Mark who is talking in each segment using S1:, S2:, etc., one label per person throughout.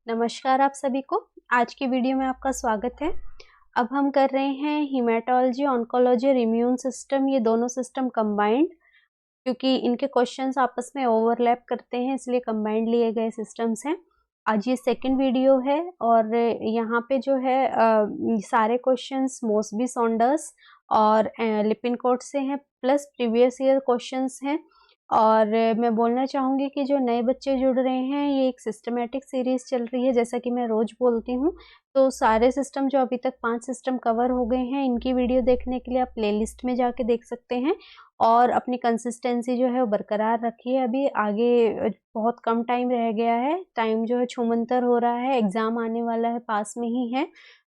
S1: नमस्कार आप सभी को। आज की वीडियो में आपका स्वागत है। अब हम कर रहे हैं हीमेटोलॉजी, ऑन्कोलॉजी और इम्यून सिस्टम, ये दोनों सिस्टम कंबाइंड, क्योंकि इनके क्वेश्चंस आपस में ओवरलैप करते हैं, इसलिए कंबाइंड लिए गए सिस्टम्स हैं। आज ये सेकंड वीडियो है और यहाँ पे जो है सारे क्वेश्चंस मोसबी सॉन्डर्स और लिपिनकोट से हैं, प्लस प्रीवियस ईयर क्वेश्चंस हैं। और मैं बोलना चाहूँगी कि जो नए बच्चे जुड़ रहे हैं, ये एक सिस्टमेटिक सीरीज़ चल रही है, जैसा कि मैं रोज़ बोलती हूँ। तो सारे सिस्टम जो अभी तक 5 सिस्टम कवर हो गए हैं, इनकी वीडियो देखने के लिए आप प्लेलिस्ट में जाके देख सकते हैं और अपनी कंसिस्टेंसी जो है वो बरकरार रखिए। अभी आगे बहुत कम टाइम रह गया है, टाइम जो है छूमंतर हो रहा है, एग्ज़ाम आने वाला है, पास में ही है,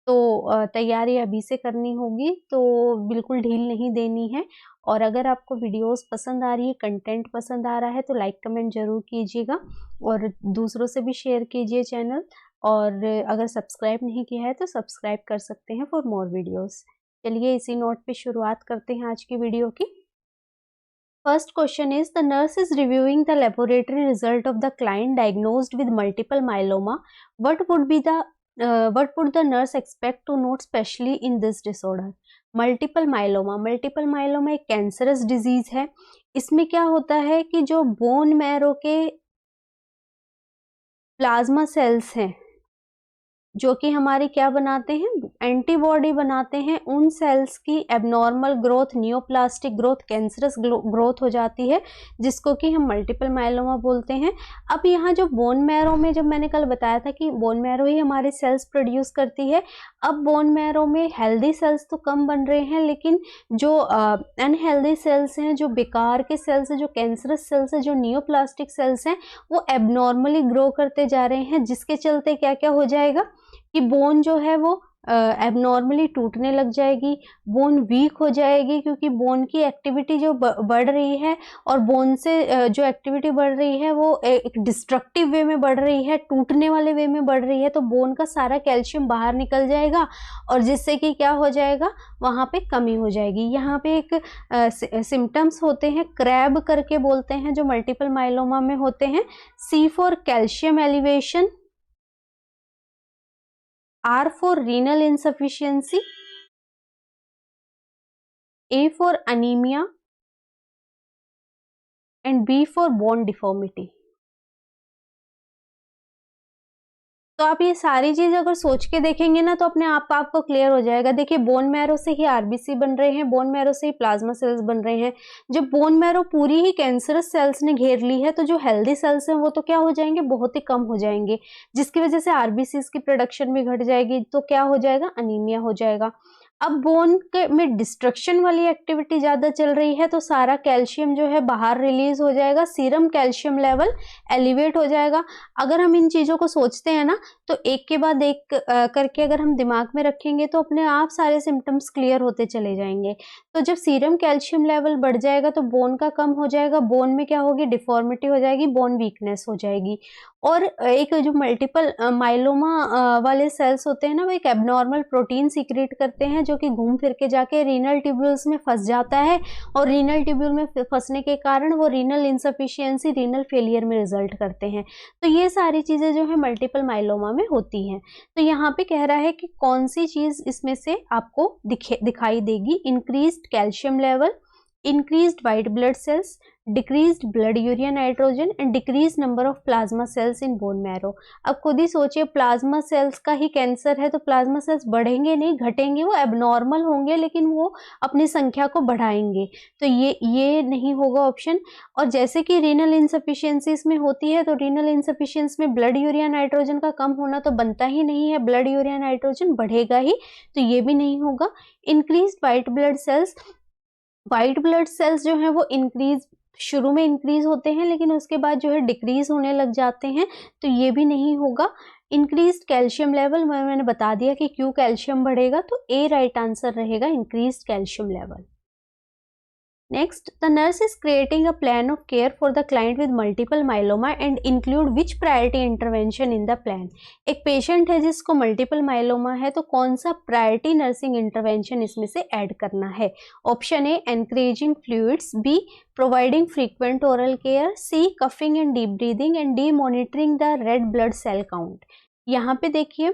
S1: तो तैयारी अभी से करनी होगी, तो बिल्कुल ढील नहीं देनी है। और अगर आपको वीडियोस पसंद आ रही है, कंटेंट पसंद आ रहा है, तो लाइक कमेंट ज़रूर कीजिएगा और दूसरों से भी शेयर कीजिए चैनल। और अगर सब्सक्राइब नहीं किया है तो सब्सक्राइब कर सकते हैं फॉर मोर वीडियोस। चलिए इसी नोट पे शुरुआत करते हैं आज की वीडियो की। First question is, the nurse is reviewing the laboratory result of the client diagnosed with multiple myeloma. What would the nurse expect to note specially in this disorder? Multiple myeloma एक cancerous disease है। इसमें क्या होता है कि जो bone marrow के plasma cells हैं, जो कि हमारी क्या बनाते हैं, एंटीबॉडी बनाते हैं, उन सेल्स की abnormal growth, neoplastic growth, cancerous growth हो जाती है, जिसको कि हम मल्टीपल माइलोमा बोलते हैं। अब यहाँ जो बोन मैरो में, जब मैंने कल बताया था कि बोन मैरो ही हमारे सेल्स प्रोड्यूस करती है, अब बोन मैरो में हेल्दी सेल्स तो कम बन रहे हैं, लेकिन जो अनहेल्दी सेल्स हैं, जो बेकार के सेल्स हैं, जो कैंसरस सेल्स हैं, जो नियोप्लास्टिक सेल्स हैं, वो एबनॉर्मली ग्रो करते जा रहे हैं, जिसके चलते क्या क्या हो जाएगा कि बोन जो है वो एबनॉर्मली टूटने लग जाएगी, बोन वीक हो जाएगी, क्योंकि बोन की एक्टिविटी जो बढ़ रही है, और बोन से जो एक्टिविटी बढ़ रही है वो एक डिस्ट्रक्टिव वे में बढ़ रही है, टूटने वाले वे में बढ़ रही है, तो बोन का सारा कैल्शियम बाहर निकल जाएगा और जिससे कि क्या हो जाएगा, वहाँ पे कमी हो जाएगी। यहाँ पे एक सिम्टम्स होते हैं, क्रैब करके बोलते हैं, जो मल्टीपल माइलोमा में होते हैं। C for calcium elevation, R for renal insufficiency, A for anemia, and B for bone deformity. तो आप ये सारी चीज अगर सोच के देखेंगे ना, तो अपने आप आपको क्लियर हो जाएगा। देखिए, बोन मैरो से ही आरबीसी बन रहे हैं, बोन मैरो से ही प्लाज्मा सेल्स बन रहे हैं। जब बोन मैरो पूरी ही कैंसरस सेल्स ने घेर ली है, तो जो हेल्दी सेल्स हैं वो तो क्या हो जाएंगे, बहुत ही कम हो जाएंगे, जिसकी वजह से आरबीसी की प्रोडक्शन भी घट जाएगी, तो क्या हो जाएगा, अनीमिया हो जाएगा। अब बोन के में डिस्ट्रक्शन वाली एक्टिविटी ज़्यादा चल रही है, तो सारा कैल्शियम जो है बाहर रिलीज हो जाएगा, सीरम कैल्शियम लेवल एलिवेट हो जाएगा। अगर हम इन चीज़ों को सोचते हैं ना, तो एक के बाद एक करके अगर हम दिमाग में रखेंगे, तो अपने आप सारे सिम्टम्स क्लियर होते चले जाएंगे। तो जब सीरम कैल्शियम लेवल बढ़ जाएगा, तो बोन का कम हो जाएगा, बोन में क्या होगी, डिफॉर्मिटी हो जाएगी, बोन वीकनेस हो जाएगी। और एक जो मल्टीपल माइलोमा वाले सेल्स होते हैं ना, वो एक एबनॉर्मल प्रोटीन सीक्रेट करते हैं, जो कि घूम फिर के जाके रीनल ट्यूब्यूल्स में फंस जाता है, और रीनल ट्यूब्यूल में फंसने के कारण वो रीनल इंसफिशियंसी, रीनल फेलियर में रिजल्ट करते हैं। तो ये सारी चीज़ें जो है मल्टीपल माइलोमा में होती हैं। तो यहाँ पे कह रहा है कि कौन सी चीज़ इसमें से आपको दिखाई देगी, increased calcium level, increased white blood cells, decreased blood urea nitrogen and decreased number of plasma cells in bone marrow। अब खुद ही सोचिए, प्लाज्मा सेल्स का ही कैंसर है, तो प्लाज्मा सेल्स बढ़ेंगे नहीं, घटेंगे, वो एबनॉर्मल होंगे, लेकिन वो अपनी संख्या को बढ़ाएंगे, तो ये नहीं होगा ऑप्शन। और जैसे कि रीनल इंसफिशियंसी इसमें होती है, तो रीनल इंसफिशियंसी में ब्लड यूरिया नाइट्रोजन का कम होना तो बनता ही नहीं है, ब्लड यूरिया नाइट्रोजन बढ़ेगा ही, तो ये भी नहीं होगा। Increased white blood cells, white blood cells जो हैं वो इंक्रीज, शुरू में इंक्रीज होते हैं, लेकिन उसके बाद जो है डिक्रीज होने लग जाते हैं, तो ये भी नहीं होगा। इंक्रीज्ड कैल्शियम लेवल, मैंने बता दिया कि क्यों कैल्शियम बढ़ेगा, तो ए राइट आंसर रहेगा, increased calcium level. Next, the nurse is creating a plan of care for the client with multiple myeloma and include which priority intervention in the plan। एक patient है जिसको multiple myeloma है, तो कौन सा priority nursing intervention इसमें से add करना है। Option A, encouraging fluids, B, providing frequent oral care, C, coughing and deep breathing, and D, monitoring the red blood cell count. यहाँ पे देखिए,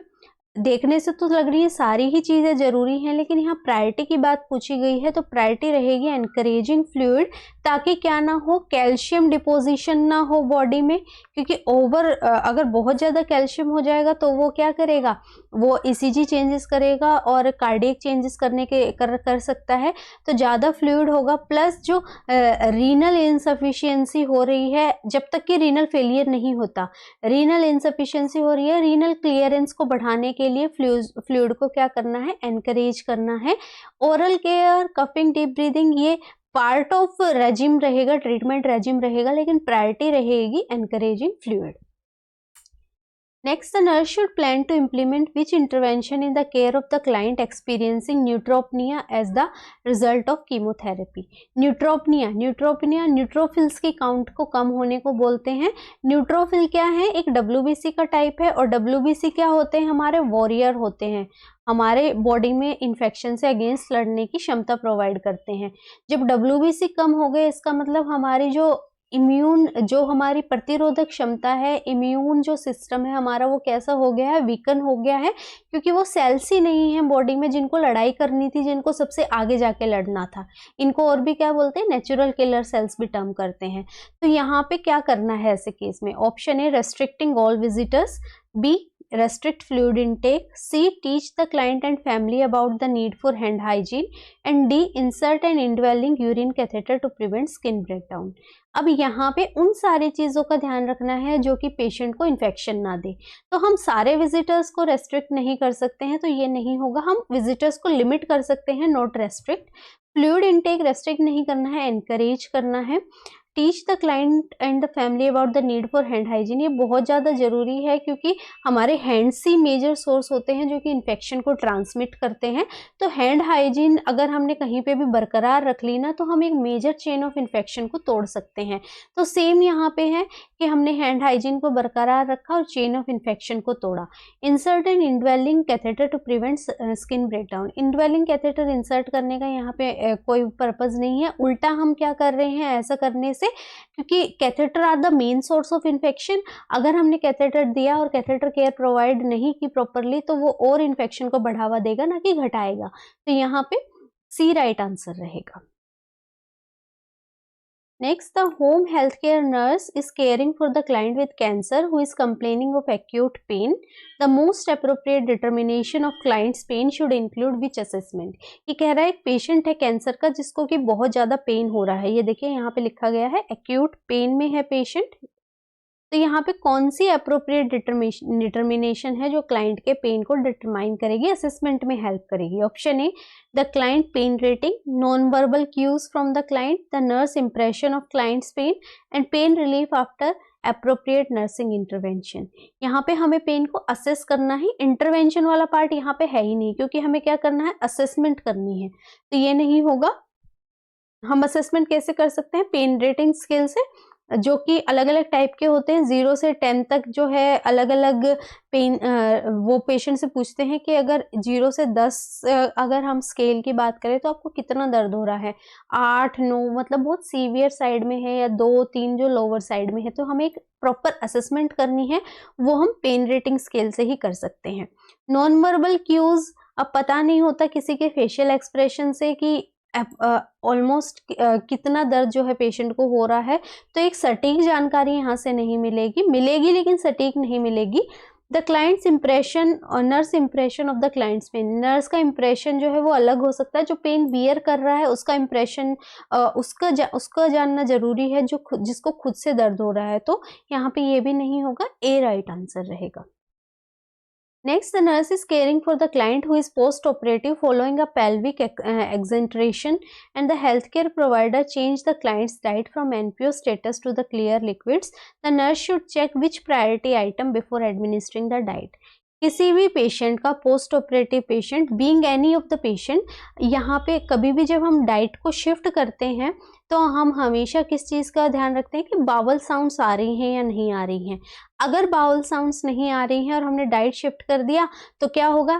S1: देखने से तो लग रही है सारी ही चीज़ें ज़रूरी हैं, लेकिन यहाँ प्रायोरिटी की बात पूछी गई है, तो प्रायोरिटी रहेगी एनकरेजिंग फ्लूइड, ताकि क्या ना हो, कैल्शियम डिपोजिशन ना हो बॉडी में, क्योंकि अगर बहुत ज़्यादा कैल्शियम हो जाएगा तो वो क्या करेगा, वो ईसीजी चेंजेस करेगा और कार्डियक चेंजेस कर सकता है। तो ज़्यादा फ्लूइड होगा, प्लस जो रीनल इनसफिशियंसी हो रही है, जब तक कि रीनल फेलियर नहीं होता, रीनल इनसफिशियंसी हो रही है, रीनल क्लियरेंस को बढ़ाने के लिए फ्लूइड को क्या करना है, एनकरेज करना है। Oral care, coughing, deep breathing, ये पार्ट ऑफ रेजिम रहेगा, ट्रीटमेंट रेजिम रहेगा, लेकिन प्रायोरिटी रहेगी encouraging fluid. Next, the nurse should plan to implement which intervention in the care of the client experiencing neutropenia as the result of chemotherapy. Neutropenia, neutrophils की count को कम होने को बोलते हैं। न्यूट्रोफिल क्या है, एक WBC का टाइप है, और WBC क्या होते हैं, हमारे वॉरियर होते हैं, हमारे बॉडी में इन्फेक्शन से अगेंस्ट लड़ने की क्षमता प्रोवाइड करते हैं। जब WBC कम हो गए, इसका मतलब हमारी जो हमारी प्रतिरोधक क्षमता है, इम्यून जो सिस्टम है हमारा, वो कैसा हो गया है, वीकन हो गया है, क्योंकि वो सेल्स ही नहीं है बॉडी में जिनको लड़ाई करनी थी, जिनको सबसे आगे जाके लड़ना था। इनको और भी क्या बोलते हैं, नेचुरल किलर सेल्स भी टर्म करते हैं। तो यहाँ पे क्या करना है ऐसे केस में, option A restricting all visitors, B restrict fluid intake, C teach the client and family about the need for hand hygiene, and D insert an indwelling urine catheter to prevent skin breakdown। अब यहाँ पे उन सारी चीज़ों का ध्यान रखना है जो कि पेशेंट को इन्फेक्शन ना दे। तो हम सारे विजिटर्स को रेस्ट्रिक्ट नहीं कर सकते हैं, तो ये नहीं होगा। हम विजिटर्स को लिमिट कर सकते हैं, not restrict. Fluid intake restrict नहीं करना है, एनकरेज करना है। Teach the client and the family about the need for hand hygiene, ये बहुत ज़्यादा ज़रूरी है, क्योंकि हमारे हैंड्स ही मेजर सोर्स होते हैं जो कि इन्फेक्शन को ट्रांसमिट करते हैं। तो हैंड हाइजीन अगर हमने कहीं पे भी बरकरार रख ली ना, तो हम एक मेजर चेन ऑफ इन्फेक्शन को तोड़ सकते हैं। तो सेम यहाँ पे है कि हमने हैंड हाइजीन को बरकरार रखा और चेन ऑफ इन्फेक्शन को तोड़ा। Insert an indwelling catheter to prevent skin breakdown, indwelling catheter insert करने का यहाँ पे कोई पर्पज़ नहीं है, उल्टा हम क्या कर रहे हैं ऐसा करने से, क्योंकि catheter are the main source of infection. अगर हमने कैथेटर दिया और कैथेटर केयर प्रोवाइड नहीं की प्रॉपरली, तो वो और इन्फेक्शन को बढ़ावा देगा, ना कि घटाएगा। तो यहाँ पे सी राइट आंसर रहेगा। Next, the home healthcare nurse is caring for the client with cancer who is complaining of acute pain. The most appropriate determination of client's pain should include which assessment? ये कह रहा है एक patient है cancer का जिसको कि बहुत ज़्यादा पेन हो रहा है। ये देखिए यहाँ पे लिखा गया है एक्यूट पेन में है पेशेंट। तो यहाँ पे कौन सी अप्रोप्रिएट डिटर्मिनेशन है जो क्लाइंट के पेन को डिटरमाइन करेगी, असेसमेंट में हेल्प करेगी? Option A the client pain rating, non verbal cues from the client, the nurse impression of client's pain, and pain relief after appropriate nursing intervention. यहाँ पे हमें पेन को assess करना है, इंटरवेंशन वाला पार्ट यहाँ पे है ही नहीं, क्योंकि हमें क्या करना है, असेसमेंट करनी है। तो ये नहीं होगा। हम असेसमेंट कैसे कर सकते हैं, पेन रेटिंग स्केल से, जो कि अलग अलग टाइप के होते हैं। 0 से 10 तक जो है अलग अलग पेन, वो पेशेंट से पूछते हैं कि अगर 0 से 10 अगर हम स्केल की बात करें तो आपको कितना दर्द हो रहा है, 8, 9 मतलब बहुत सीवियर साइड में है, या 2, 3 जो लोअर साइड में है। तो हमें एक प्रॉपर असेसमेंट करनी है, वो हम पेन रेटिंग स्केल से ही कर सकते हैं। नॉन वर्बल क्यूज, अब पता नहीं होता किसी के फेशियल एक्सप्रेशन से कि ऑलमोस्ट कितना दर्द जो है पेशेंट को हो रहा है, तो एक सटीक जानकारी यहाँ से नहीं मिलेगी लेकिन सटीक नहीं मिलेगी। द क्लाइंट्स इंप्रेशन और nurse impression of the clients pain, nurse का इंप्रेशन जो है वो अलग हो सकता है, जो पेन बियर कर रहा है उसका इंप्रेशन उसका जानना जरूरी है, जिसको खुद से दर्द हो रहा है। तो यहाँ पे ये भी नहीं होगा, ए राइट आंसर रहेगा। Next, the nurse is caring for the client who is post-operative following a pelvic exenteration, and the healthcare provider changed the client's diet from NPO status to the clear liquids. The nurse should check which priority item before administering the diet. किसी भी patient का post operative patient, being any of the patient, यहाँ पे कभी भी जब हम diet को शिफ्ट करते हैं तो हम हमेशा किस चीज़ का ध्यान रखते हैं कि बावल साउंड्स आ रही हैं या नहीं आ रही हैं। अगर बाउल साउंड्स नहीं आ रही हैं और हमने डाइट शिफ्ट कर दिया तो क्या होगा,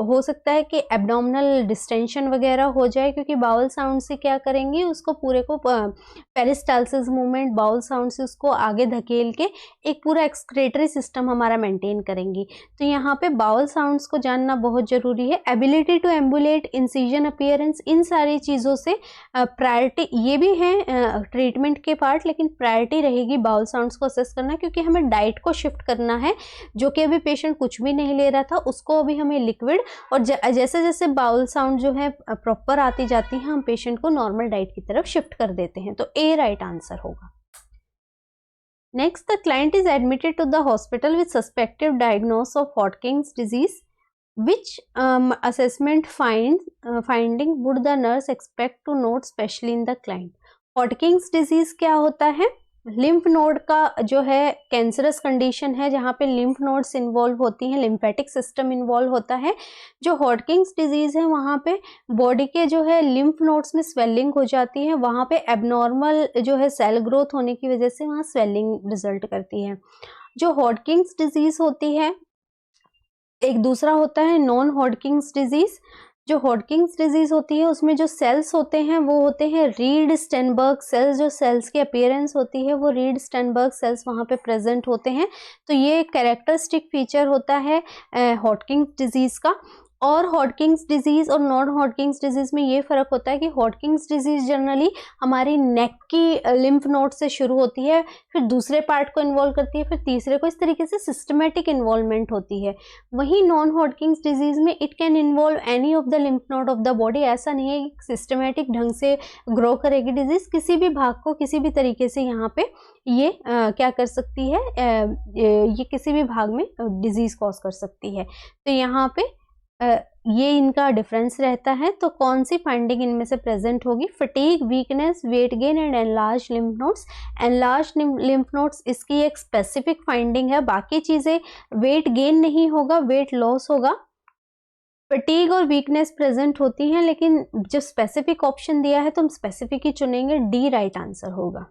S1: हो सकता है कि एब्डोमिनल डिस्टेंशन वगैरह हो जाए, क्योंकि बाउल साउंड से क्या करेंगे, उसको पूरे को पेरिस्टालसिस मूवमेंट, बाउल साउंड से उसको आगे धकेल के एक पूरा एक्सक्रेटरी सिस्टम हमारा मेंटेन करेंगी। तो यहाँ पे बाउल साउंड्स को जानना बहुत ज़रूरी है। एबिलिटी टू एम्बुलेट, इंसिजन अपीयरेंस, इन सारी चीज़ों से प्रायोरिटी ये भी है ट्रीटमेंट के पार्ट, लेकिन प्रायोरिटी रहेगी बाउल साउंड्स को असेस करना, क्योंकि हमें डाइट को शिफ्ट करना है। जो कि अभी पेशेंट कुछ भी नहीं ले रहा था उसको अभी हमें लिक्विड, और जैसे जैसे बाउल साउंड जो है प्रॉपर आती जाती है हम पेशेंट को नॉर्मल डाइट की तरफ शिफ्ट कर देते हैं। तो ए राइट आंसर होगा। Next, the client is admitted to the hospital with suspected diagnose of Hodgkin's disease, which assessment finding would the nurse expect to note specially in the client? Hodgkin's disease क्या होता है? Lymph node का जो है cancerous condition है, जहाँ पे lymph nodes involve होती हैं, लिम्फेटिक सिस्टम इन्वॉल्व होता है। जो हॉटकिंस डिजीज है वहाँ पे बॉडी के जो है लिम्फ नोड्स में स्वेलिंग हो जाती है, वहाँ पे एबनॉर्मल जो है सेल ग्रोथ होने की वजह से वहाँ स्वेलिंग रिजल्ट करती है। जो हॉटकिंस डिजीज होती है, एक दूसरा होता है नॉन हॉटकिंस डिजीज। जो हॉटकिंस डिजीज होती है उसमें जो सेल्स होते हैं वो होते हैं रीड स्टेनबर्ग सेल्स। जो सेल्स की अपीयरेंस होती है वो रीड स्टेनबर्ग सेल्स वहाँ पे प्रेजेंट होते हैं। तो ये कैरेक्टरिस्टिक फीचर होता है हॉटकिंस डिजीज का। और हॉटकिंस डिजीज और नॉन हॉटकिंस डिजीज में ये फर्क होता है कि हॉटकिंस डिजीज जनरली हमारी नेक की लिम्फ नोड से शुरू होती है, फिर दूसरे पार्ट को इन्वॉल्व करती है, फिर तीसरे को, इस तरीके से सिस्टमेटिक इन्वॉल्वमेंट होती है। वहीं नॉन हॉटकिंस डिजीज में it can involve any of the lymph node of the body. ऐसा नहीं है कि सिस्टमेटिक ढंग से ग्रो करेगी डिजीज, किसी भी भाग को किसी भी तरीके से यहाँ पे ये क्या कर सकती है, ये किसी भी भाग में डिजीज कॉज कर सकती है। तो यहाँ पे ये इनका डिफरेंस रहता है। तो कौन सी फाइंडिंग इनमें से प्रेजेंट होगी? Fatigue, weakness, weight gain and enlarge lymph nodes. Enlarge lymph nodes इसकी एक स्पेसिफिक फाइंडिंग है, बाकी चीजें वेट गेन नहीं होगा, वेट लॉस होगा। फटीग और वीकनेस प्रेजेंट होती हैं, लेकिन जो स्पेसिफिक ऑप्शन दिया है तो हम स्पेसिफिक ही चुनेंगे, डी राइट आंसर होगा।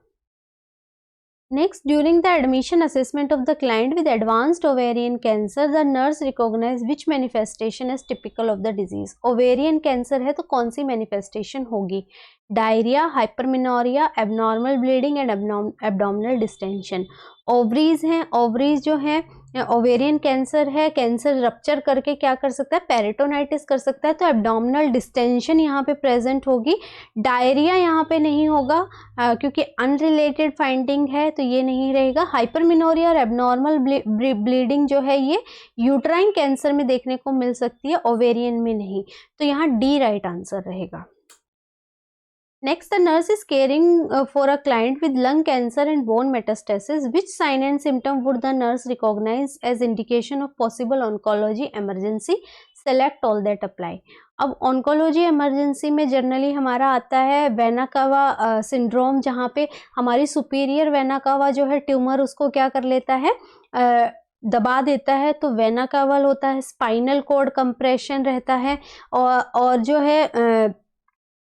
S1: Next, during the admission assessment of the client with advanced ovarian cancer, the nurse recognize which manifestation is typical of the disease. Ovarian cancer है तो कौन सी manifestation होगी? Diarrhoea, hypermenorrhoea, abnormal bleeding and abdominal distension. Ovaries हैं, ovaries जो है ovarian cancer है, cancer rupture करके क्या कर सकता है, पेरिटोनाइटिस कर सकता है, तो एब्डोमिनल डिस्टेंशन यहाँ पे प्रेजेंट होगी। डायरिया यहाँ पे नहीं होगा क्योंकि अनरिलेटेड फाइंडिंग है, तो ये नहीं रहेगा। हाइपरमिनोरिया और एबनॉर्मल ब्लीडिंग जो है ये यूट्राइन कैंसर में देखने को मिल सकती है, ओवेरियन में नहीं। तो यहाँ डी राइट आंसर रहेगा। Next, the nurse is caring for a client with lung cancer and bone metastasis. Which sign and symptom would the nurse recognize as indication of possible oncology emergency? Select all that apply. अब oncology emergency में generally हमारा आता है vena cava syndrome, जहाँ पे हमारी superior vena कावा जो है ट्यूमर उसको क्या कर लेता है, दबा देता है, तो वेना कावल होता है। स्पाइनल कॉर्ड कंप्रेशन रहता है, और जो है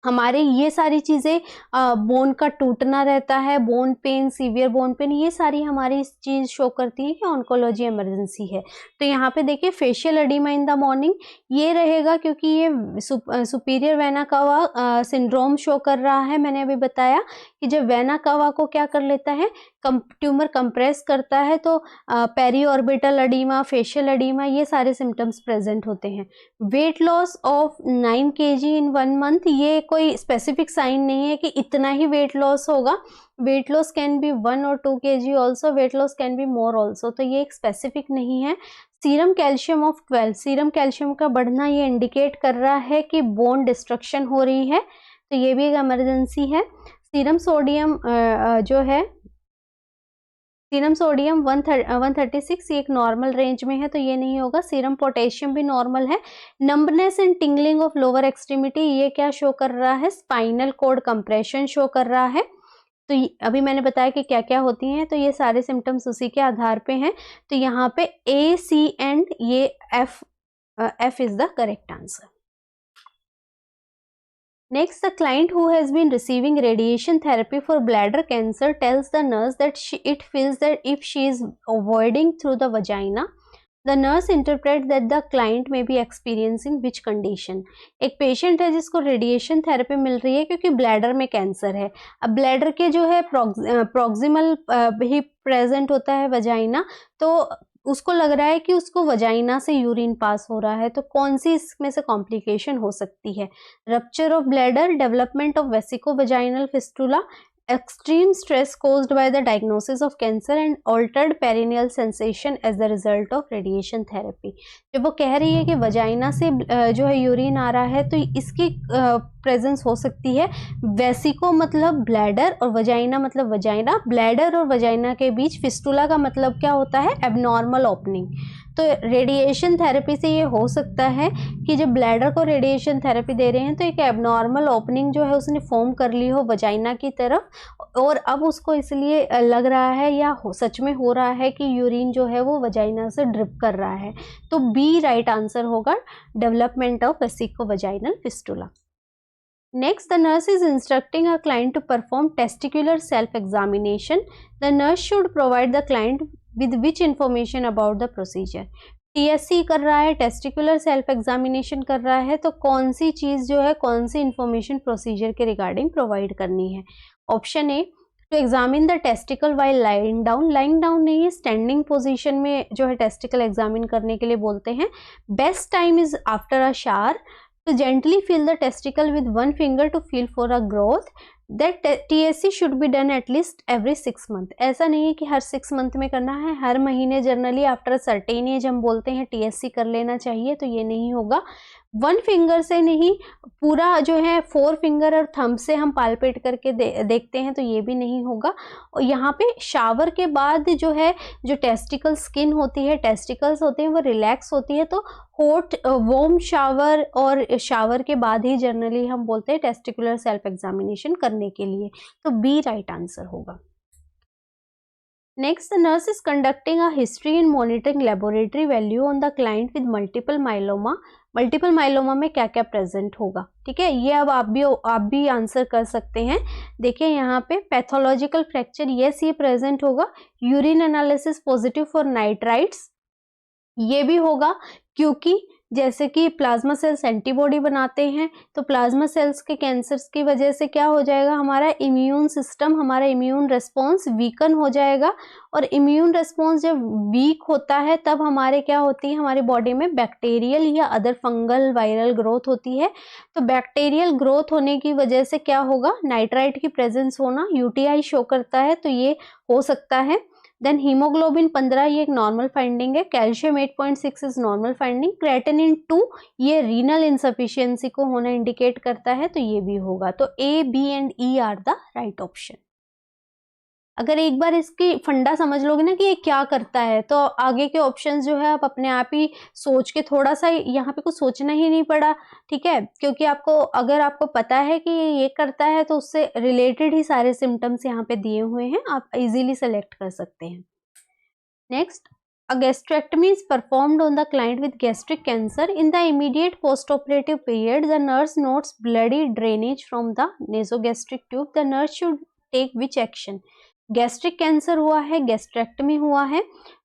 S1: हमारे ये सारी चीज़ें, बोन का टूटना रहता है, bone pen, severe bone pen, ये सारी हमारी इस चीज़ शो करती है कि ऑन्कोलॉजी इमरजेंसी है। तो यहाँ पे देखिए facial oedema in the morning ये रहेगा, क्योंकि ये superior vena cava syndrome show कर रहा है। मैंने अभी बताया कि जब वेना कावा को क्या कर लेता है, ट्यूमर कंप्रेस करता है, तो periorbital oedema, facial oedema, ये सारे सिम्टम्स प्रेजेंट होते हैं। Weight loss of 9 kg in 1 month, ये कोई स्पेसिफिक साइन नहीं है कि इतना ही वेट लॉस होगा। Weight loss can be 1 or 2 kg also, weight loss can be more also, तो ये एक स्पेसिफिक नहीं है। Serum calcium of 12, serum calcium का बढ़ना ये इंडिकेट कर रहा है कि बोन डिस्ट्रक्शन हो रही है, तो ये भी एक इमरजेंसी है। सीरम सोडियम जो है, सीरम सोडियम 136, ये एक नॉर्मल रेंज में है, तो ये नहीं होगा। सीरम पोटेशियम भी नॉर्मल है। Numbness and tingling of lower extremity, ये क्या शो कर रहा है, स्पाइनल कॉर्ड कंप्रेशन शो कर रहा है। तो अभी मैंने बताया कि क्या क्या होती हैं, तो ये सारे सिम्टम्स उसी के आधार पे हैं। तो यहाँ पे ए, सी एंड ये F is the correct answer. Next, the client who has been receiving radiation therapy for bladder cancer tells the nurse that it feels that if she is avoiding through the vagina, the nurse interprets that the client may be experiencing which condition. एक patient है जिसको radiation therapy मिल रही है क्योंकि bladder में cancer है. अब bladder के जो है प्रॉक्सिमल ही प्रेजेंट होता है वजाइना, तो उसको लग रहा है कि उसको वजाइना से यूरिन पास हो रहा है. तो कौन सी इसमें से कॉम्प्लिकेशन हो सकती है? Rupture of bladder, development of vesico vaginal fistula, extreme stress caused by the diagnosis of cancer and altered perineal sensation as the result of radiation therapy. जब वो कह रही है कि वजाइना से जो है यूरिन आ रहा है, तो इसकी प्रेजेंस हो सकती है. वेसिको मतलब ब्लैडर और वजाइना मतलब वजाइना. ब्लैडर और वजाइना के बीच फिस्टुला का मतलब क्या होता है? Abnormal opening. तो रेडिएशन थेरेपी से ये हो सकता है कि जब ब्लैडर को रेडिएशन थेरेपी दे रहे हैं तो एक एबनॉर्मल ओपनिंग जो है उसने फॉर्म कर ली हो वजाइना की तरफ, और अब उसको इसलिए लग रहा है या सच में हो रहा है कि यूरिन जो है वो वजाइना से ड्रिप कर रहा है. तो बी राइट आंसर होगा, development of vesico vaginal fistula. Next, the nurse is instructing a client to perform testicular self-examination. The nurse should provide the client with which information about the procedure. TSC कर रहा है, testicular self examination कर रहा है, तो कौन सी चीज़ जो है, कौन सी इंफॉर्मेशन प्रोसीजर के रिगार्डिंग प्रोवाइड करनी है? Option A, to examine the testicle while lying down. Lying down नहीं है, स्टैंडिंग पोजीशन में जो है टेस्टिकल एग्जामिन करने के लिए बोलते हैं. Best time is after a shower. To gently feel the testicle with one finger to feel for a growth. That TSC should be done at least every 6 month. ऐसा नहीं है कि हर 6 मंथ में करना है, हर महीने जनरली आफ्टर सर्टेन एज हम बोलते हैं TSC कर लेना चाहिए, तो ये नहीं होगा. 1 फिंगर से नहीं, पूरा जो है 4 फिंगर और थंब से हम पालपेट करके देखते हैं, तो ये भी नहीं होगा. और यहाँ पे शावर के बाद जो है, जो टेस्टिकल स्किन होती है, टेस्टिकल्स होते हैं, वो रिलैक्स होती है. तो हॉट वार्म शावर और शावर के बाद ही जनरली हम बोलते हैं टेस्टिकुलर सेल्फ एग्जामिनेशन करने के लिए. तो बी राइट आंसर होगा. Next, the nurse is conducting a history and monitoring laboratory value on the client with multiple myeloma. Multiple myeloma में क्या क्या प्रेजेंट होगा? ठीक है, ये अब आप भी आंसर कर सकते हैं. देखिए यहाँ पे पैथोलॉजिकल फ्रैक्चर, यस ये प्रेजेंट होगा. Urine analysis positive for nitrites, ये भी होगा, क्योंकि जैसे कि प्लाज्मा सेल्स एंटीबॉडी बनाते हैं, तो प्लाज्मा सेल्स के कैंसर्स की वजह से क्या हो जाएगा, हमारा इम्यून सिस्टम, हमारा इम्यून रिस्पॉन्स वीकन हो जाएगा. और इम्यून रिस्पॉन्स जब वीक होता है तब हमारे क्या होती है, हमारी बॉडी में बैक्टीरियल या अदर फंगल वायरल ग्रोथ होती है. तो बैक्टीरियल ग्रोथ होने की वजह से क्या होगा, नाइट्राइट की प्रेजेंस होना यूटीआई शो करता है, तो ये हो सकता है. देन हीमोग्लोबिन 15 ये एक नॉर्मल फाइंडिंग है. Calcium 8.6 is normal finding. Creatinine 2 ये रीनल इनसफिशियंसी को होना इंडिकेट करता है, तो ये भी होगा. तो A, B and E are the right option. अगर एक बार इसकी फंडा समझ लोगे ना कि ये क्या करता है, तो आगे के ऑप्शंस जो है आप अपने आप ही सोच के, थोड़ा सा यहाँ पे कुछ सोचना ही नहीं पड़ा. ठीक है, क्योंकि अगर आपको पता है कि ये करता है तो उससे रिलेटेड ही सारे सिम्टम्स यहाँ पे दिए हुए हैं, आप इजीली सेलेक्ट कर सकते हैं. Next, a gastrectomy is performed on the client with gastric cancer. In the immediate post-operative period, the nurse notes bloody drainage from the nasogastric tube. The nurse should take which action? Gastric cancer हुआ है, gastrectomy हुआ है,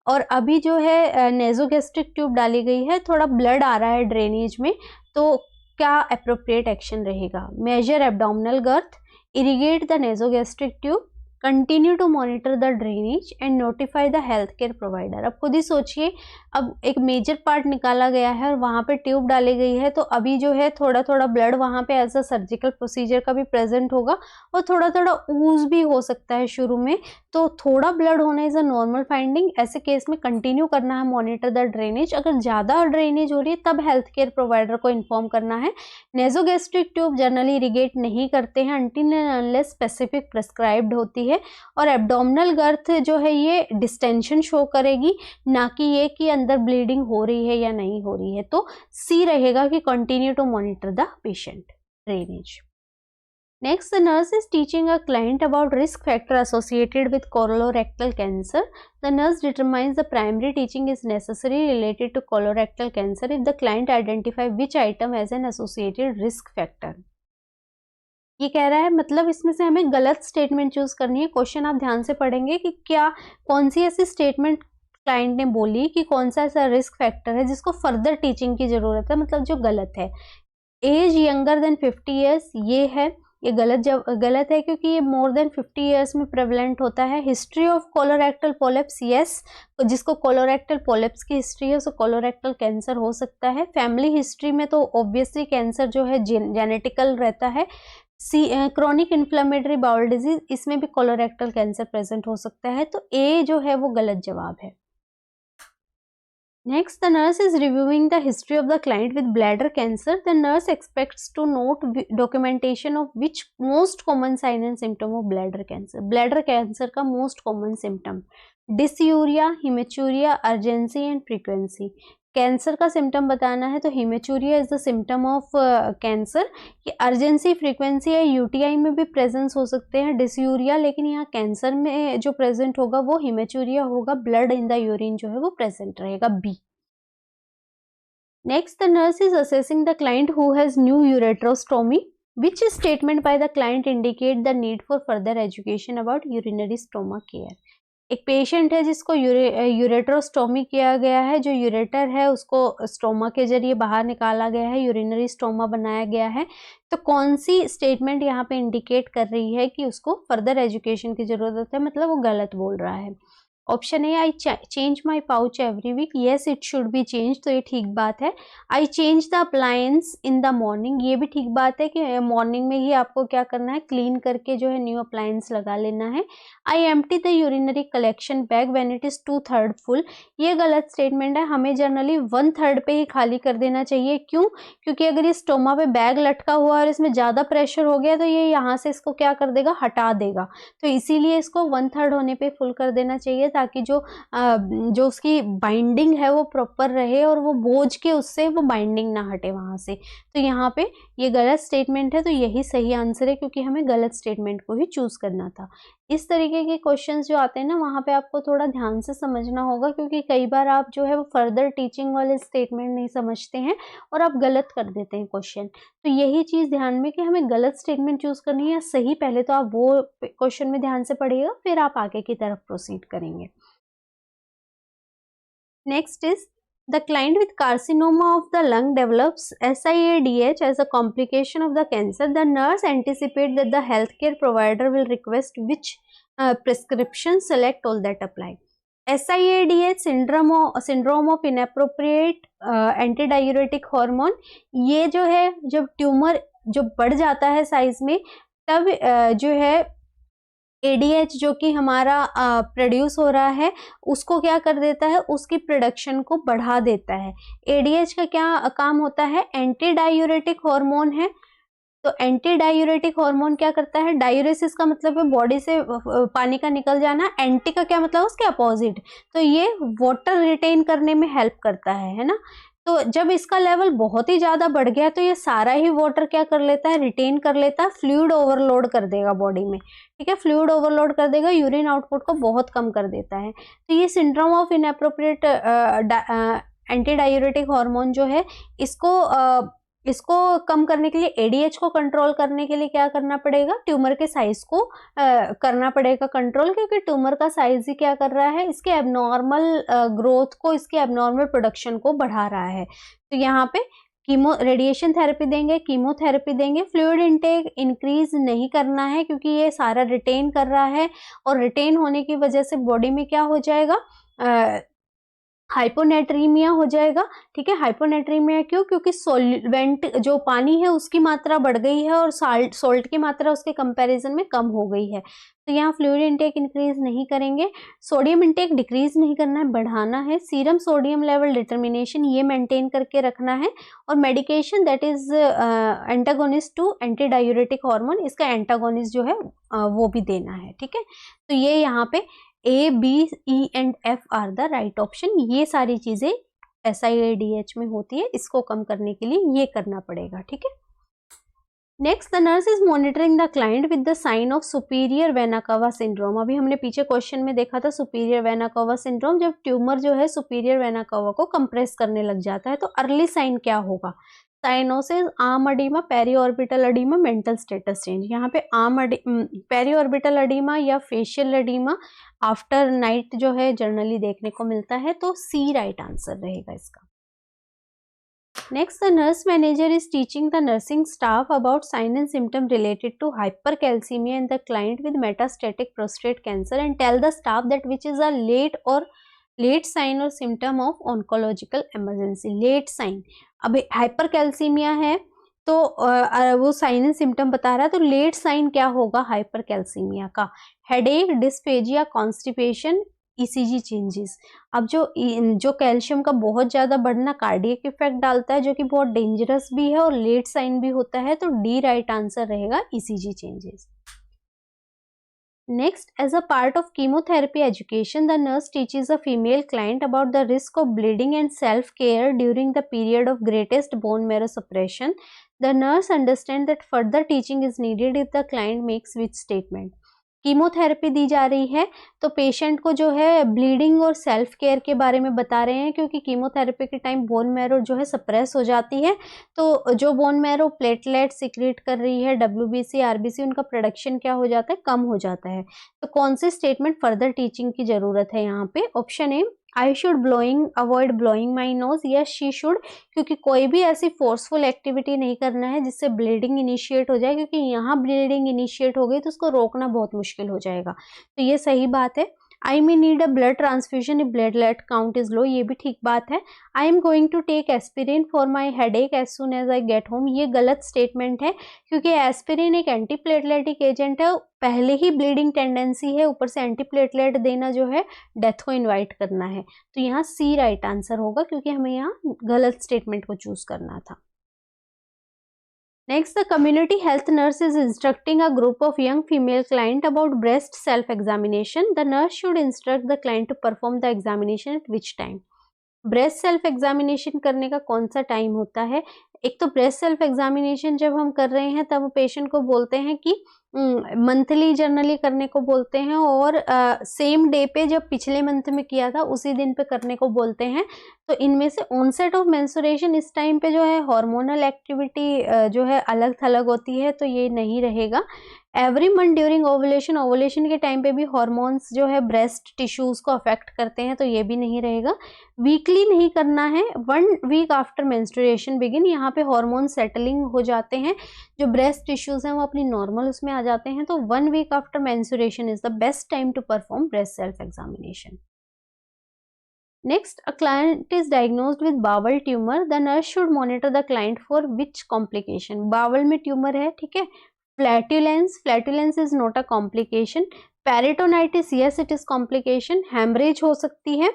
S1: और अभी जो है nasogastric tube डाली गई है, थोड़ा ब्लड आ रहा है ड्रेनेज में, तो क्या अप्रोप्रिएट एक्शन रहेगा? Major abdominal girth, irrigate the nasogastric tube, continue to monitor the drainage and notify the health care provider. अब खुद ही सोचिए, अब एक मेजर पार्ट निकाला गया है और वहाँ पे ट्यूब डाली गई है, तो अभी जो है थोड़ा थोड़ा ब्लड वहाँ पे एज अ सर्जिकल प्रोसीजर का भी प्रेजेंट होगा, और थोड़ा थोड़ा ऊज भी हो सकता है शुरू में. तो थोड़ा ब्लड होना इज अ नॉर्मल फाइंडिंग. ऐसे केस में कंटिन्यू करना है मॉनिटर द ड्रेनेज. अगर ज़्यादा ड्रेनेज हो रही है तब हेल्थ केयर प्रोवाइडर को इन्फॉर्म करना है. नेजोगैस्ट्रिक ट्यूब जनरली इरिगेट नहीं करते हैं until and unless specific prescribed होती है. और एब्डोमिनल गर्थ जो है ये डिस्टेंशन शो करेगी, ना कि ये कि अंदर ब्लीडिंग हो रही है या नहीं हो रही है. तो सी रहेगा कि continue to monitor the patient drainage. Next, the nurse is teaching a client about risk factor associated with colorectal cancer. The nurse determines the primary teaching is necessary related to colorectal cancer if the client identify which item as an associated risk factor. ये कह रहा है मतलब इसमें से हमें गलत statement choose करनी है। क्वेश्चन आप ध्यान से पढ़ेंगे कि क्या कौन सी ऐसी स्टेटमेंट क्लाइंट ने बोली कि कौन सा ऐसा रिस्क फैक्टर है जिसको फर्दर टीचिंग की जरूरत है, मतलब जो गलत है। एज यंगर देन 50 ईयर्स ये है, ये गलत है क्योंकि ये मोर देन 50 ईयर्स में प्रेवलेंट होता है। History of colorectal polyps, yes, जिसको कोलोरेक्टल पोलिप्स की हिस्ट्री है उसको कोलोरेक्टल कैंसर हो सकता है। फैमिली हिस्ट्री में तो ऑब्वियसली कैंसर जो है जेनेटिकल रहता है। क्रोनिक इन्फ्लेमेटरी बाउल डिजीज, इसमें भी कोलोरेक्टल कैंसर प्रेजेंट हो सकता है, तो ए जो है वो गलत जवाब है। Next, the nurse is reviewing the history of the client with bladder cancer. The nurse expects to note documentation of which most common sign and symptom of bladder cancer. Bladder cancer का most common symptom dysuria, hematuria, urgency and frequency. Cancer का symptom बताना है तो haematuria is the symptom of cancer. ये urgency, frequency या UTI में भी presence हो सकते हैं डिसयूरिया, लेकिन यहाँ कैंसर में जो प्रेजेंट होगा वो हिमेचूरिया होगा। ब्लड इन द यूरिन जो है वो प्रेजेंट रहेगा, B. Next, the nurse is assessing the client who has new ureterostomy. Which statement by the client indicate the need for further education about urinary stoma care? एक patient है जिसको यूरेट्रोस्टोमी किया गया है, जो यूरेटर है उसको स्टोमा के जरिए बाहर निकाला गया है, यूरिनरी स्टोमा बनाया गया है। तो कौन सी स्टेटमेंट यहाँ पे इंडिकेट कर रही है कि उसको फर्दर एजुकेशन की जरूरत है, मतलब वो गलत बोल रहा है। Option A, I change my pouch every week, yes it should be change, तो ये ठीक बात है। I change the appliance in the morning, ये भी ठीक बात है कि मॉर्निंग में ही आपको क्या करना है, क्लीन करके जो है न्यू अप्लायंस लगा लेना है। I empty the urinary collection bag when it is 2/3 full, ये गलत स्टेटमेंट है। हमें जनरली 1/3 पे ही खाली कर देना चाहिए। क्यों? क्योंकि अगर ये स्टोमा पे बैग लटका हुआ और इसमें ज़्यादा प्रेशर हो गया तो ये यहाँ से इसको क्या कर देगा, हटा देगा। तो इसीलिए इसको 1/3 होने पे फुल कर देना चाहिए, ताकि जो उसकी बाइंडिंग है वो प्रॉपर रहे और वो बोझ के उससे वो बाइंडिंग ना हटे वहाँ से। तो यहाँ पे ये गलत स्टेटमेंट है, तो यही सही आंसर है क्योंकि हमें गलत स्टेटमेंट को ही चूज करना था। इस तरीके के क्वेश्चंस जो आते हैं ना, वहाँ पे आपको थोड़ा ध्यान से समझना होगा, क्योंकि कई बार आप जो है वो फर्दर टीचिंग वाले स्टेटमेंट नहीं समझते हैं और आप गलत कर देते हैं क्वेश्चन। तो यही चीज़ ध्यान में कि हमें गलत स्टेटमेंट चूज करनी है या सही, पहले तो आप वो क्वेश्चन में ध्यान से पढ़िएगा, फिर आप आगे की तरफ प्रोसीड करेंगे। Next is, the client with carcinoma of the lung develops SIADH as a complication of the cancer. The nurse anticipates that the healthcare provider will request which prescription, select all that apply. SIADH syndrome of inappropriate antidiuretic hormone, ये जो है जब tumour जो बढ़ जाता है size में, तब जो है ADH जो कि हमारा प्रोड्यूस हो रहा है उसको क्या कर देता है, उसकी प्रोडक्शन को बढ़ा देता है। ADH का क्या काम होता है, एंटी डायूरेटिक हार्मोन है। तो एंटी डायूरेटिक हार्मोन क्या करता है, डायूरेसिस का मतलब है बॉडी से पानी का निकल जाना, एंटी का क्या मतलब उसके अपोजिट, तो ये वाटर रिटेन करने में हेल्प करता है ना। तो जब इसका लेवल बहुत ही ज़्यादा बढ़ गया तो ये सारा ही वाटर क्या कर लेता है, रिटेन कर लेता है, फ्लूइड ओवरलोड कर देगा बॉडी में, ठीक है, फ्लूइड ओवरलोड कर देगा, यूरिन आउटपुट को बहुत कम कर देता है। तो ये syndrome of inappropriate anti diuretic hormone जो है, इसको कम करने के लिए, ADH को कंट्रोल करने के लिए क्या करना पड़ेगा, ट्यूमर के साइज को करना पड़ेगा कंट्रोल, क्योंकि ट्यूमर का साइज ही क्या कर रहा है, इसके एबनॉर्मल ग्रोथ को, इसके एबनॉर्मल प्रोडक्शन को बढ़ा रहा है। तो यहाँ पे रेडिएशन थेरेपी देंगे, कीमोथेरेपी देंगे, फ्लूइड इनटेक इंक्रीज नहीं करना है क्योंकि ये सारा रिटेन कर रहा है, और रिटेन होने की वजह से बॉडी में क्या हो जाएगा, हाइपोनेट्रीमिया हो जाएगा, ठीक है। हाइपोनेट्रीमिया क्यों, क्योंकि सॉल्वेंट जो पानी है उसकी मात्रा बढ़ गई है और सॉल्ट की मात्रा उसके कंपैरिजन में कम हो गई है। तो यहाँ फ्लूइड इंटेक इंक्रीज नहीं करेंगे, सोडियम इंटेक डिक्रीज नहीं करना है, बढ़ाना है। सीरम सोडियम लेवल डिटर्मिनेशन ये मेंटेन करके रखना है, और medication that is antagonist to antidiuretic hormone, इसका एंटागोनिस्ट जो है वो भी देना है, ठीक है। तो ये यहाँ पे A, B, E and F are the right option. ये सारी चीजें SIADH में होती है, इसको कम करने के लिए ये करना पड़ेगा, ठीक है। Next, the nurse is monitoring the client with the sign of superior vena cava syndrome. अभी हमने पीछे क्वेश्चन में देखा था सुपीरियर वेना कावा सिंड्रोम, जब ट्यूमर जो है सुपीरियर वेना कावा को कंप्रेस करने लग जाता है, तो अर्ली साइन क्या होगा, cyanosis, arm oedema, periorbital oedema, mental status change. यहाँ पे पेरीऑर्बिटल अडीमा या फेशियल अडीमा आफ्टर नाइट जो है जनरली देखने को मिलता है, तो सी राइट आंसर रहेगा इसका। Next, the nurse manager is teaching the nursing staff about sign and symptom related to hypercalcemia in the client with metastatic prostate cancer and tell the staff that which is a late sign or symptom of oncological emergency. Late sign, अब hypercalcemia है तो वो sign and symptom बता रहा है, तो late sign क्या होगा हाइपरकैल्सीमिया का? Headache, dysphagia, constipation, ECG changes. अब जो कैल्शियम का बहुत ज़्यादा बढ़ना कार्डियक इफेक्ट डालता है, जो कि बहुत डेंजरस भी है और लेट साइन भी होता है, तो डी राइट आंसर रहेगा ECG changes. Next, as a part of chemotherapy education, the nurse teaches a female client about the risk of bleeding and self-care during the period of greatest bone marrow suppression. The nurse understands that further teaching is needed if the client makes which statement. Chemotherapy दी जा रही है तो patient को जो है bleeding और self care के बारे में बता रहे हैं, क्योंकि कीमोथेरेपी के टाइम बोन मैरो जो है सप्रेस हो जाती है, तो जो बोन मैरो प्लेटलेट सिक्रीट कर रही है, डब्ल्यूबीसी, आरबीसी, उनका प्रोडक्शन क्या हो जाता है, कम हो जाता है। तो कौन से स्टेटमेंट फर्दर टीचिंग की जरूरत है यहाँ पे? Option A, I should avoid blowing my nose, yes she should, क्योंकि कोई भी ऐसी फोर्सफुल एक्टिविटी नहीं करना है जिससे ब्लीडिंग इनिशिएट हो जाए, क्योंकि यहाँ ब्लीडिंग इनिशिएट हो गई तो उसको रोकना बहुत मुश्किल हो जाएगा, तो ये सही बात है। I may need a blood transfusion if blood count is low, ये भी ठीक बात है। I am going to take aspirin for my headache as soon as I get home, ये गलत स्टेटमेंट है, क्योंकि एस्पिरिन एक एंटीप्लेटलेटिक एजेंट है, पहले ही ब्लीडिंग टेंडेंसी है, ऊपर से एंटीप्लेटलेट देना जो है डेथ को इन्वाइट करना है, तो यहाँ सी राइट आंसर होगा, क्योंकि हमें यहाँ गलत स्टेटमेंट को चूज करना था। Next, the community health nurse is instructing a group of young female client about breast self-examination. The nurse should instruct the client to perform the examination at which time? Breast self examination करने का कौन सा time होता है? एक तो breast self examination जब हम कर रहे हैं तब पेशेंट को बोलते हैं कि मंथली जनरली करने को बोलते हैं, और सेम डे पे जब पिछले मंथ में किया था उसी दिन पे करने को बोलते हैं। तो इनमें से ऑनसेट ऑफ मेंस्ट्रुएशन इस टाइम पे जो है हार्मोनल एक्टिविटी जो है अलग थलग होती है, तो ये नहीं रहेगा। Every month during ovulation, ovulation के टाइम पे भी हार्मोन्स जो है ब्रेस्ट टिश्यूज को अफेक्ट करते हैं, तो ये भी नहीं रहेगा। वीकली नहीं करना है, 1 वीक आफ्टर मेंस्ट्रुएशन बिगिन, यहाँ पे हार्मोन सेटलिंग हो जाते हैं, जो ब्रेस्ट टिश्यूज हैं वो अपनी नॉर्मल उसमें आ जाते हैं, तो 1 week after menstruation is the best time to perform breast self examination. Next, a client is diagnosed with bowel tumor. The nurse should monitor the client for which complication? Bowel में tumor है, ठीक है। Flatulence is not a complication. Peritonitis, yes it is complication. Hemorrhage हो सकती है।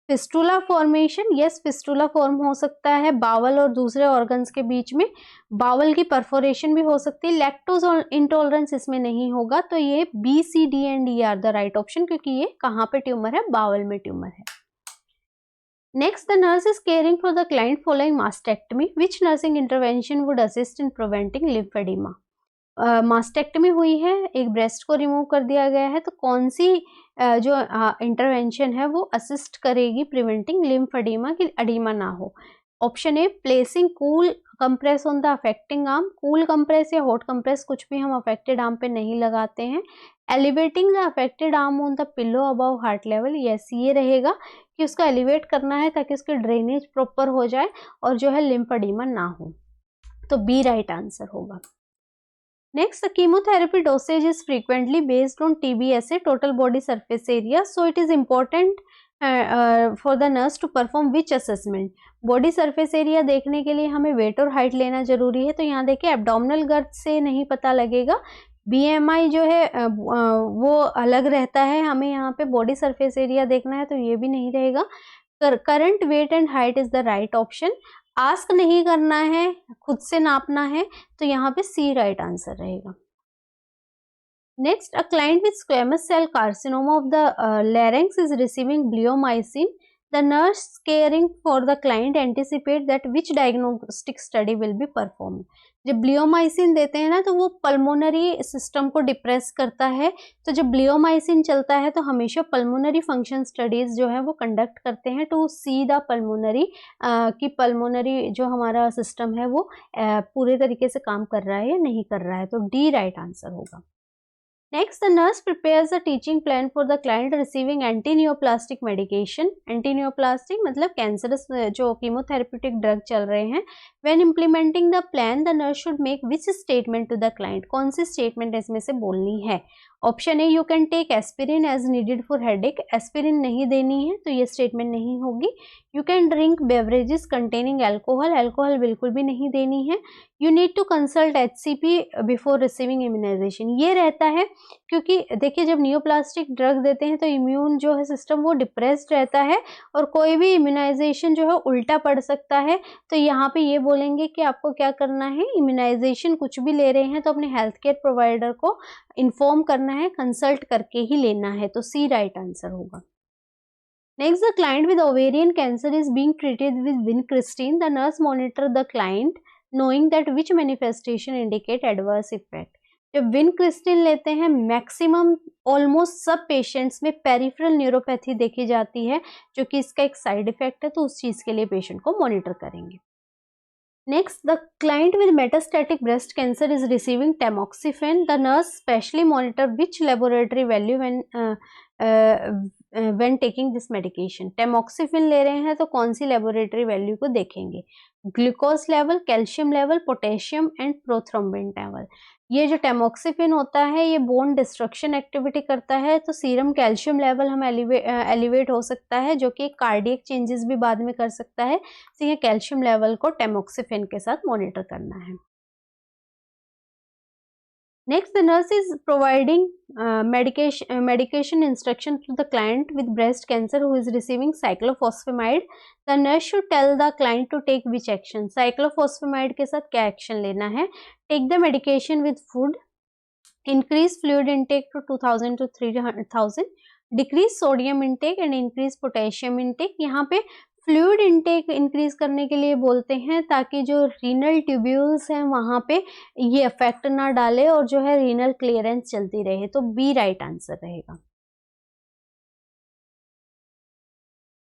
S1: Fistula formation, yes fistula form हो सकता है बावल और दूसरे ऑर्गन्स के बीच में। बावल की परफोरेशन भी हो सकती है। लैक्टोज इंटॉलरेंस इसमें नहीं होगा, तो ये B, C, D and E are the right option, क्योंकि ये कहाँ पे ट्यूमर है? बावल में ट्यूमर है। Next, the nurse is caring for the client following mastectomy. Which nursing intervention would assist in preventing lymphedema? मास्टेक्टमी हुई है, एक ब्रेस्ट को रिमूव कर दिया गया है, तो कौन सी जो इंटरवेंशन है वो असिस्ट करेगी प्रिवेंटिंग लिम्फेडिमा कि एडिमा ना हो? Option A, placing cool compress on the affecting arm. Cool compress या हॉट कंप्रेस कुछ भी हम अफेक्टेड आर्म पे नहीं लगाते हैं। Elevating the affected arm on the pillow above heart level, yes ये रहेगा कि उसका एलिवेट करना है ताकि उसकी ड्रेनेज प्रॉपर हो जाए और जो है लिम्फेडिमा ना हो, तो बी राइट आंसर होगा। Next, the chemotherapy dosage is frequently based on TBSA, total body surface area. So it is important for the nurse to perform which assessment? Body surface area देखने के लिए हमें weight और height लेना जरूरी है, तो यहाँ देखिए abdominal girth से नहीं पता लगेगा, BMI जो है वो अलग रहता है, हमें यहाँ पे body surface area देखना है, तो ये भी नहीं रहेगा। Current weight and height is the right option. Ask नहीं करना है, खुद से नापना है, तो यहाँ पे सी राइट आंसर रहेगा। Next, a client with squamous cell carcinoma of the larynx is receiving bleomycin. The nurse caring for the client anticipate that which diagnostic study will be performed. जब ब्लियोमाइसिन देते हैं ना तो वो pulmonary system को depress करता है, तो जब ब्लियोमाइसिन चलता है तो हमेशा पल्मोनरी फंक्शन स्टडीज जो है वो कंडक्ट करते हैं टू सी द पल्मोनरी कि पल्मोनरी जो हमारा सिस्टम है वो पूरे तरीके से काम कर रहा है या नहीं कर रहा है, तो डी राइट आंसर होगा। Next, the nurse prepares a teaching plan for the client receiving anti-neoplastic medication. Anti-neoplastic मतलब कैंसरस जो कीमोथेरेप्यूटिक ड्रग चल रहे हैं। When implementing the plan, the nurse should make which statement to the client? कौन सी statement इसमें से बोलनी है? Option A, you can take aspirin as needed for headache. Aspirin नहीं देनी है तो ये स्टेटमेंट नहीं होगी। You can drink beverages containing alcohol, alcohol बिल्कुल भी नहीं देनी है। You need to consult HCP before receiving immunization, ये रहता है क्योंकि देखिए जब नियोप्लास्टिक ड्रग देते हैं तो इम्यून जो है सिस्टम वो डिप्रेस्ड रहता है और कोई भी इम्यूनाइजेशन जो है उल्टा पड़ सकता है, तो यहाँ पे ये बोलेंगे कि आपको क्या करना है, इम्यूनाइजेशन कुछ भी ले रहे हैं तो अपने हेल्थ केयर प्रोवाइडर को इन्फॉर्म करना है, कंसल्ट करके ही लेना है, तो सी राइट आंसर होगा। Next, the client with ovarian cancer is being treated with vincristine. The nurse monitor the client knowing that which manifestation indicate adverse effect. जब विनक्रिस्टिन लेते हैं मैक्सिमम ऑलमोस्ट सब पेशेंट्स में पेरिफेरल न्यूरोपैथी देखी जाती है जो कि इसका एक साइड इफेक्ट है, तो उस चीज के लिए पेशेंट को मॉनिटर करेंगे। Next, the client with metastatic breast cancer is receiving tamoxifen. The nurse specially monitor which laboratory value when taking this medication. tamoxifen ले रहे हैं तो कौन सी laboratory value को देखेंगे? Glucose level, calcium level, potassium and prothrombin level. ये जो tamoxifen होता है ये बोन डिस्ट्रक्शन एक्टिविटी करता है, तो सीरम कैल्शियम लेवल हम एलिवेट हो सकता है जो कि कार्डियक चेंजेस भी बाद में कर सकता है, तो ये कैल्शियम लेवल को tamoxifen के साथ मॉनिटर करना है। Next, the nurse is providing medication instruction to the client with breast cancer who is receiving cyclophosphamide. The nurse should tell the client to take which action. cyclophosphamide के साथ क्या action लेना है? Take the medication with food. Increase fluid intake to 2000 to 3000. Decrease sodium intake and increase potassium intake. यहाँ पे fluid intake increase करने के लिए बोलते हैं ताकि जो रीनल ट्यूब्यूल्स हैं वहां पे ये इफेक्ट ना डाले और जो है रीनल क्लियरेंस चलती रहे, तो बी राइट आंसर रहेगा।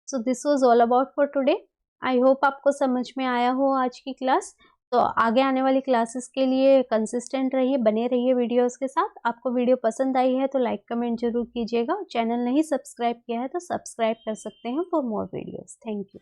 S1: So this was all about for today. I hope आपको समझ में आया हो आज की क्लास। तो आगे आने वाली क्लासेस के लिए कंसिस्टेंट रहिए, बने रहिए वीडियोस के साथ। आपको वीडियो पसंद आई है तो लाइक कमेंट जरूर कीजिएगा। चैनल नहीं सब्सक्राइब किया है तो सब्सक्राइब कर सकते हैं for more videos. Thank you.